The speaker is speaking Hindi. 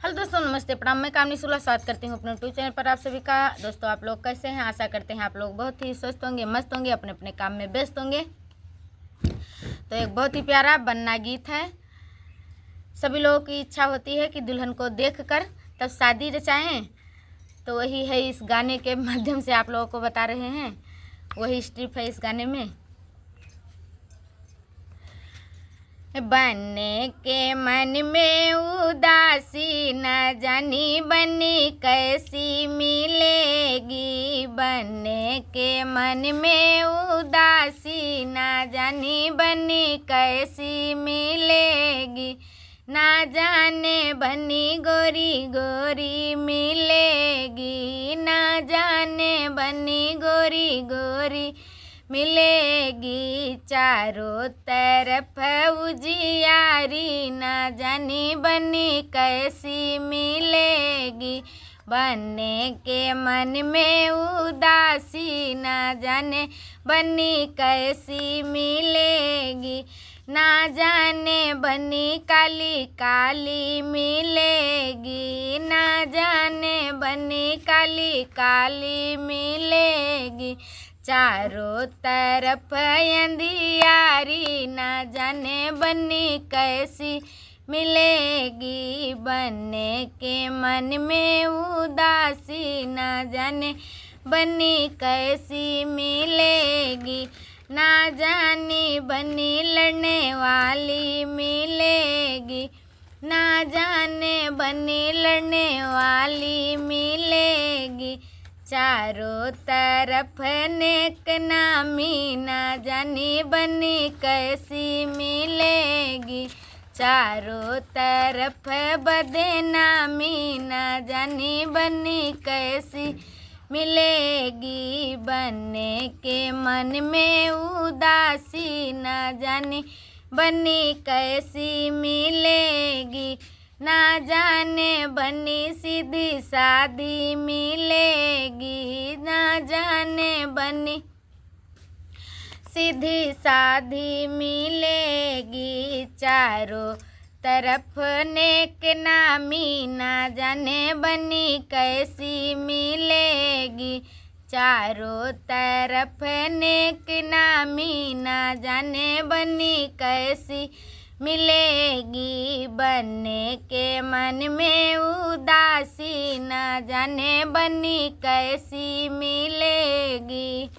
हेलो दोस्तों, नमस्ते, प्रणाम। मैं कामनी सुलह स्वागत करती हूँ अपने यूट्यूब चैनल पर आप सभी का। दोस्तों, आप लोग कैसे हैं? आशा करते हैं आप लोग बहुत ही स्वस्थ होंगे, मस्त होंगे, अपने अपने काम में व्यस्त होंगे। तो एक बहुत ही प्यारा बन्ना गीत है। सभी लोगों की इच्छा होती है कि दुल्हन को देखकर तब शादी रचाएं, तो वही है इस गाने के माध्यम से आप लोगों को बता रहे हैं। वही स्ट्रिप है इस गाने में। बनने के मन में उदासी न जानी बनी कैसी मिलेगी। बनने के मन में उदासी न जानी बनी कैसी मिलेगी। ना जाने बनी गोरी गोरी मिलेगी। ना जाने बनी गोरी गोरी मिलेगी। चारों तरफ उजियारी ना जानी बनी कैसी मिलेगी। बनने के मन में उदासी ना जाने बनी कैसी मिलेगी। ना जाने बनी काली काली मिलेगी। ना जाने बनी काली काली मिलेगी। चारों तरफ अंधियारी ना जाने बनी कैसी मिलेगी। बनने के मन में उदासी ना जाने बनी कैसी मिलेगी। ना जानी बनी लड़ने वाली मिलेगी। ना जाने बनी लड़ने वाली मिलेगी। चारों तरफ नेक नामी ना जानी बनी कैसी मिलेगी। चारों तरफ बदनामी ना जानी बनी कैसी मिलेगी। बनने के मन में उदासी ना जानी बनी कैसी मिलेगी। ना जाने बनी सीधी सादी मिलेगी। ना जाने बनी सीधी सादी मिलेगी। चारों तरफ नेक नामी ना जाने बनी कैसी मिलेगी। चारों तरफ नेक नामी ना जाने बनी कैसी मिलेगी। बनने के मन में उदासी ना जाने बनी कैसी मिलेगी।